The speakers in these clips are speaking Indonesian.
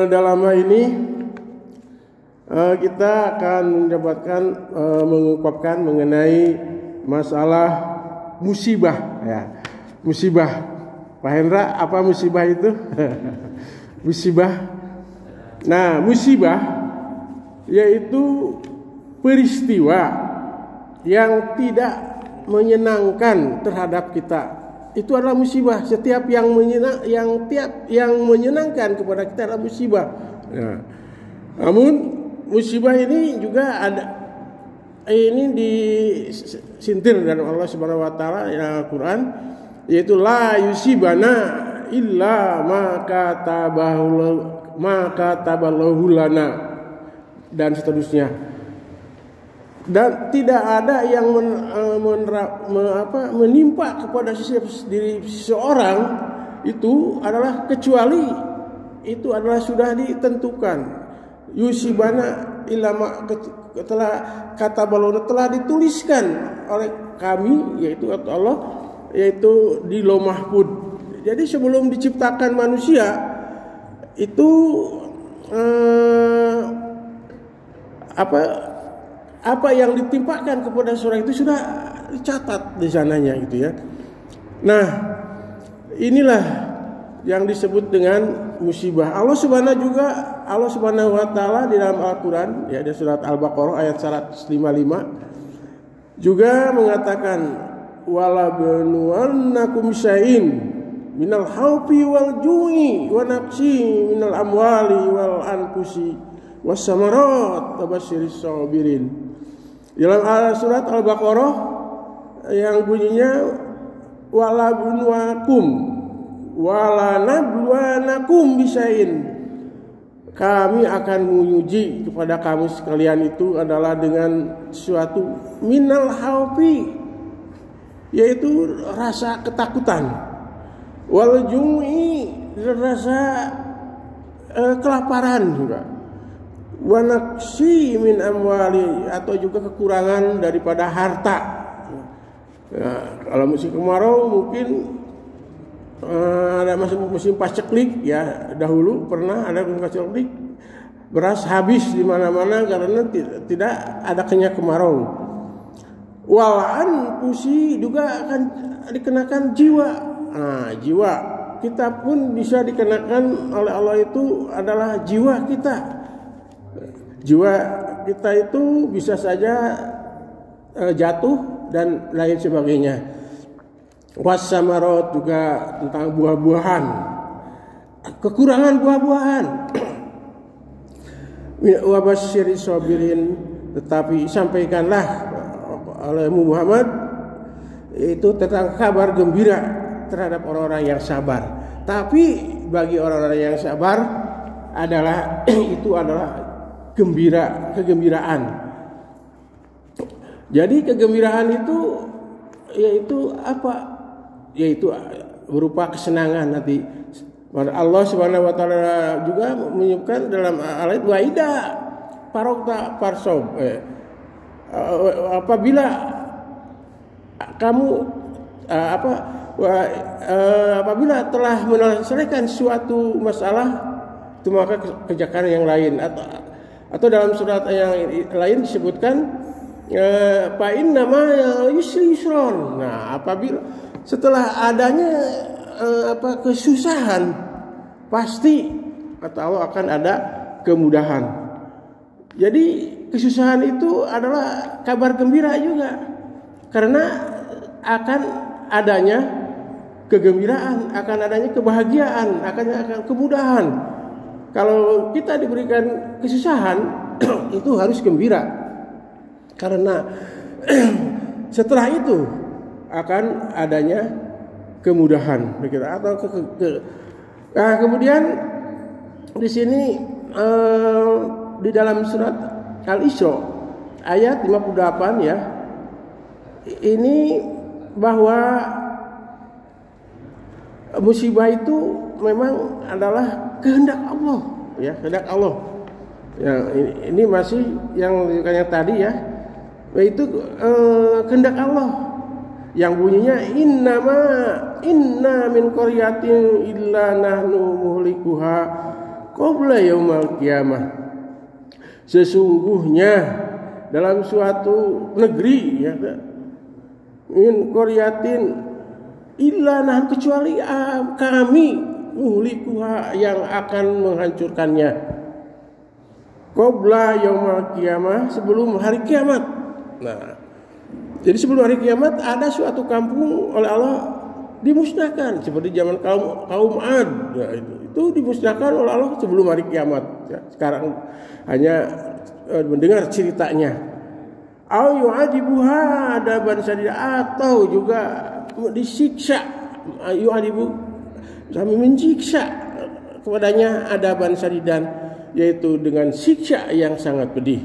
Dalam hal ini kita akan mengungkapkan mengenai masalah musibah ya. Musibah. Pak Hendra, apa musibah itu? Musibah. Nah, musibah yaitu peristiwa yang tidak menyenangkan terhadap kita. Itu adalah musibah. Setiap yang menyenangkan kepada kita adalah musibah. Nah, namun musibah ini juga ada, ini disintir dalam Allah Subhanahu wa taala dalam Al-Qur'an, yaitu la yusibana illa ma kataballahu lana dan seterusnya. Dan tidak ada yang menimpa kepada diri seseorang itu adalah kecuali itu adalah sudah ditentukan. Yusibana ilama telah kata balona telah dituliskan oleh kami, yaitu Allah, yaitu di Lauh Mahfuz. Jadi sebelum diciptakan manusia itu apa yang ditimpakan kepada seorang itu sudah dicatat di sananya gitu ya. Nah, inilah yang disebut dengan musibah. Allah Subhanahu wa taala di dalam Al-Qur'an ya, di surat Al-Baqarah ayat 155 juga mengatakan wala banuannakum syai'in minal khaufi wal ju'i wa naqsi minal amwali wal anfusi wassamarat tabasyiris sabirin. Dalam surat Al-Baqarah yang bunyinya wala bunwakum wala nabluwanakum bisain, kami akan menguji kepada kamu sekalian itu adalah dengan suatu minal khaufi, yaitu rasa ketakutan, wal jum'i, rasa kelaparan juga, wanaksi min amwali, atau juga kekurangan daripada harta. Nah, kalau musim kemarau mungkin ada musim paceklik ya, dahulu pernah ada musim paceklik, beras habis di mana-mana karena tidak adanya kemarau. Walaan pusi juga akan dikenakan jiwa. Nah, jiwa kita pun bisa dikenakan oleh Allah, itu adalah jiwa kita. Jiwa kita itu bisa saja jatuh dan lain sebagainya. Wassamarat juga tentang buah-buahan, kekurangan buah-buahan. Wabasyiris sabirin, tetapi sampaikanlah oleh Muhammad itu tentang kabar gembira terhadap orang-orang yang sabar. Tapi bagi orang-orang yang sabar adalah itu adalah kegembiraan. Jadi kegembiraan itu yaitu apa? Yaitu berupa kesenangan nanti. Allah Subhanahu wa taala juga menyebutkan dalam ayat waida parokta parsob, apabila kamu apabila telah menyelesaikan suatu masalah, itu maka kerjakan yang lain. Atau dalam surat yang lain disebutkan fa innama yusri yusron. Nah, apabila setelah adanya kesusahan, pasti kata Allah akan ada kemudahan. Jadi kesusahan itu adalah kabar gembira juga, karena akan adanya kegembiraan, akan adanya kebahagiaan, akan kemudahan. Kalau kita diberikan kesusahan itu harus gembira, karena setelah itu akan adanya kemudahan begitu. Atau nah, kemudian di sini di dalam surat Al-Isra ayat 58 ya, ini bahwa musibah itu memang adalah kehendak Allah ya, kehendak Allah. Ya, ini masih yang tadi ya, yaitu kehendak Allah yang bunyinya inna min qaryatin illa nahnu muhlikuha qabla yaumal qiyamah. Sesungguhnya dalam suatu negeri ya, min qaryatin illa nah kecuali kami muhlikuha yang akan menghancurkannya qabla yaumal qiyamah, sebelum hari kiamat. Nah, jadi sebelum hari kiamat ada suatu kampung oleh Allah dimusnahkan seperti zaman kaum Ad. Ya, itu dimusnahkan oleh Allah sebelum hari kiamat. Ya, sekarang hanya mendengar ceritanya. Au yu'adibuha adaban sadida, atau juga disiksa, yu'adibu kami mensiksa kepadanya adaban sadidan, yaitu dengan siksa yang sangat pedih.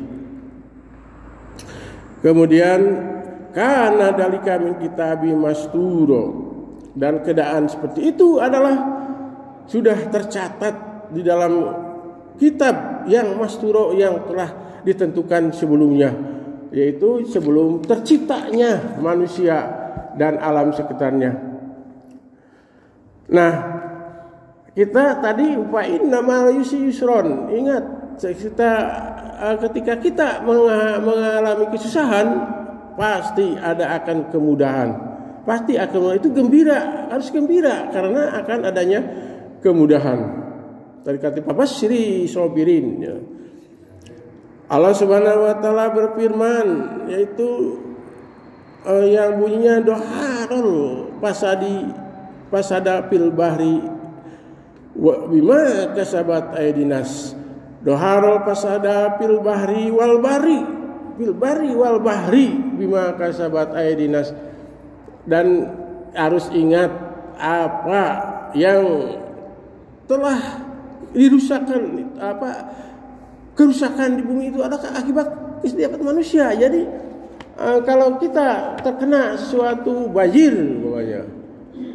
Kemudian karena dalika min kitabi masturo, dan keadaan seperti itu adalah sudah tercatat di dalam kitab yang masturo, yang telah ditentukan sebelumnya, yaitu sebelum terciptanya manusia dan alam sekitarnya. Nah, kita tadi upain nama yusron. Ingat, ketika kita mengalami kesusahan, pasti ada akan kemudahan. Pasti akan, itu gembira, harus gembira karena akan adanya kemudahan. Tadi kata Babasri Sobirin. Ya. Allah Subhanahu wa taala berfirman, yaitu yang bunyinya doharul pasada fil bahri wa bima kasabat aydinas. Doharul pasada fil bahri wal bahri bima kasabat aydinas. Dan harus ingat apa yang telah dirusakkan, kerusakan di bumi itu adalah akibat istiadat manusia. Jadi kalau kita terkena suatu banjir,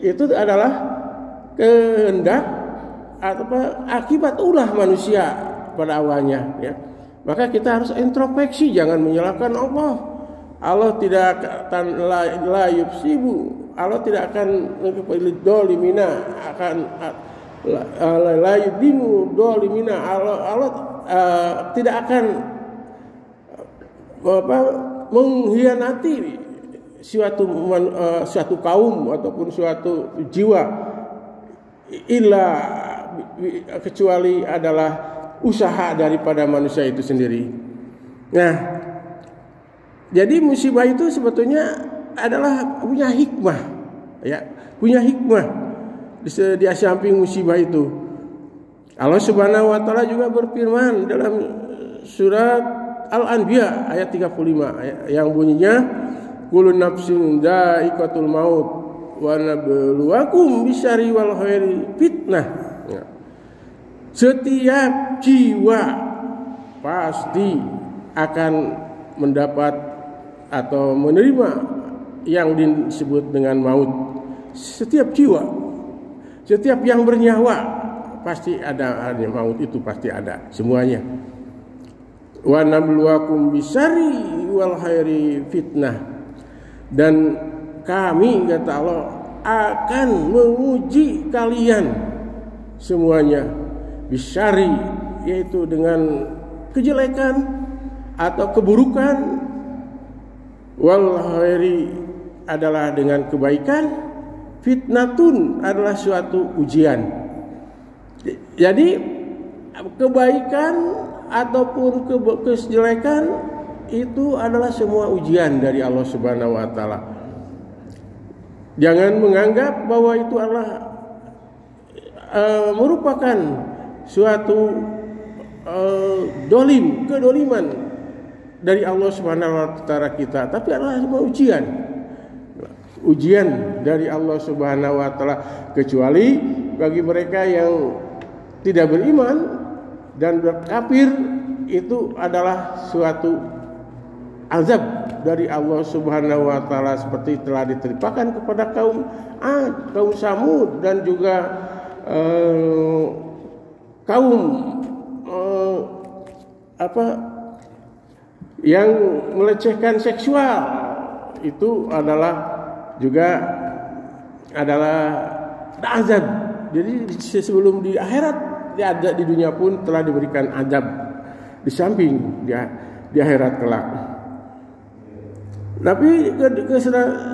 itu adalah kehendak atau akibat ulah manusia pada awalnya. Ya. Maka kita harus introspeksi, jangan menyalahkan Allah. Allah tidak akan la yufsibu, Allah tidak akan dolimina, akan la yudimu dolimina. Allah tidak akan mengkhianati suatu kaum ataupun suatu jiwa, illa kecuali adalah usaha daripada manusia itu sendiri. Nah, jadi musibah itu sebetulnya adalah punya hikmah, ya, punya hikmah di samping musibah itu. Allah Subhanahu wa taala juga berfirman dalam surat Al-Anbiya ayat 35 yang bunyinya kullu nafsin dha'iqatul maut wa nabluwakum bisyarri wal khairi fitnah. Ya. Setiap jiwa pasti akan mendapat atau menerima yang disebut dengan maut. Setiap jiwa, setiap yang bernyawa pasti ada maut, itu pasti ada semuanya. Wa nabluwakum bisyarri wal khairi fitnah, dan kami kata Allah akan menguji kalian semuanya bisyarri, yaitu dengan kejelekan atau keburukan, wal khairi adalah dengan kebaikan, fitnatun adalah suatu ujian. Jadi kebaikan ataupun kejelekan itu adalah semua ujian dari Allah Subhanahu wa taala. Jangan menganggap bahwa itu adalah merupakan suatu kedoliman dari Allah Subhanahu wa taala kita, tapi adalah semua ujian dari Allah Subhanahu wa taala, kecuali bagi mereka yang tidak beriman dan berkafir, itu adalah suatu azab dari Allah Subhanahu wa taala seperti telah ditimpakan kepada kaum Ad, kaum Samud, dan juga kaum yang melecehkan seksual, itu adalah azab. Jadi sebelum di akhirat di dunia pun telah diberikan azab di samping di akhirat kelak. Tapi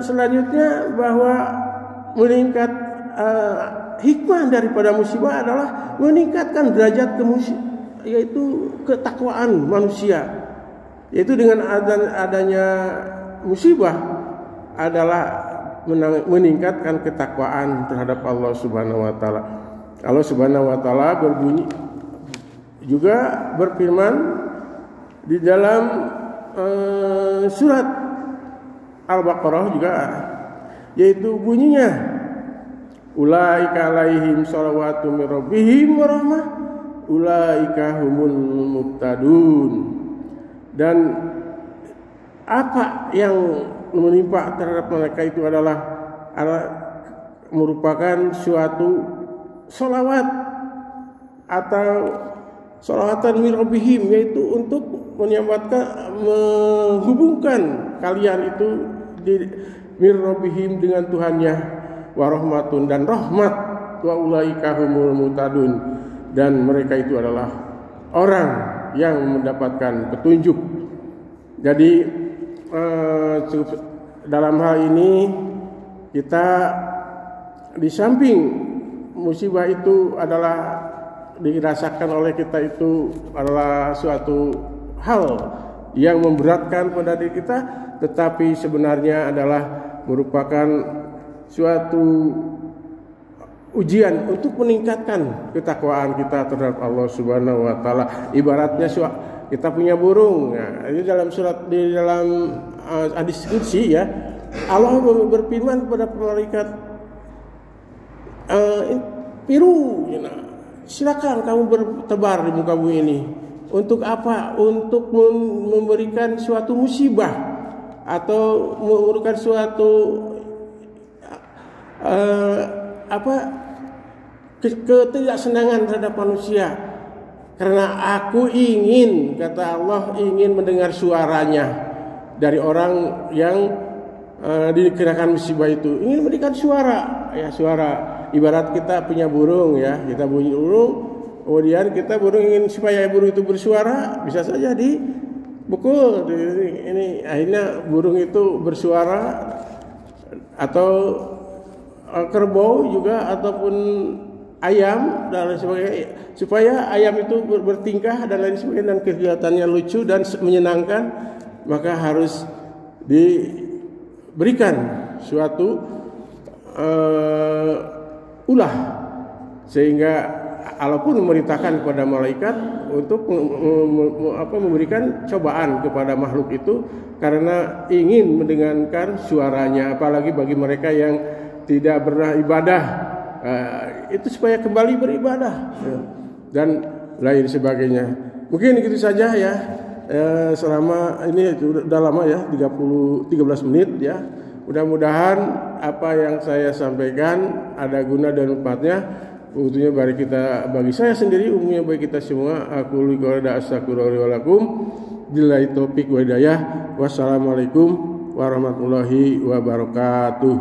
selanjutnya bahwa meningkat hikmah daripada musibah adalah meningkatkan derajat yaitu ketakwaan manusia. Yaitu dengan adanya musibah adalah meningkatkan ketakwaan terhadap Allah Subhanahu wa taala. Allah Subhanahu wa taala juga berfirman di dalam surat Al-Baqarah juga, yaitu bunyinya ulaika alaihim shalawatu mir rabbihim wa rahmah ulaika humul muhtadun. Dan apa yang menimpa terhadap mereka itu adalah merupakan suatu sholawat atau sholawatan min rabbihim, yaitu untuk menghubungkan kalian itu di min rabbihim dengan Tuhannya, wa rahmatun dan rahmat, wa ulaika humul muhtadun, dan mereka itu adalah orang yang mendapatkan petunjuk. Jadi dalam hal ini kita di samping musibah itu adalah dirasakan oleh kita itu adalah suatu hal yang memberatkan pada diri kita, tetapi sebenarnya adalah merupakan suatu ujian untuk meningkatkan ketakwaan kita terhadap Allah Subhanahu wa taala. Ibaratnya kita punya burung. Nah, ini dalam hadis qudsi ya, Allah berfirman kepada malaikat, piru, silakan kamu bertebar di muka bumi ini. Untuk apa? Untuk memberikan suatu musibah atau memberikan suatu ketidaksenangan terhadap manusia. Karena aku ingin, kata Allah, ingin mendengar suaranya dari orang yang dikenakan musibah itu. Ingin memberikan suara, ya suara. Ibarat kita punya burung ya, kita bunyi burung, kemudian kita burung ingin supaya burung itu bersuara, bisa saja dipukul. Ini akhirnya burung itu bersuara, atau kerbau juga, ataupun ayam dan lain sebagainya, supaya ayam itu bertingkah dan lain sebagainya dan kegiatannya lucu dan menyenangkan, maka harus diberikan suatu ulah, sehingga Allah pun memerintahkan kepada malaikat untuk memberikan cobaan kepada makhluk itu karena ingin mendengarkan suaranya, apalagi bagi mereka yang tidak pernah ibadah, itu supaya kembali beribadah dan lain sebagainya. Mungkin itu saja ya. Selama ini sudah lama ya, 13 menit ya. Mudah-mudahan apa yang saya sampaikan ada guna dan manfaatnya, utuhnya bagi saya sendiri, umumnya bagi kita semua. Aku liqa'ada astagfirullahi wa lakum. Billahi taufiq wa hidayah. Wassalamualaikum warahmatullahi wabarakatuh.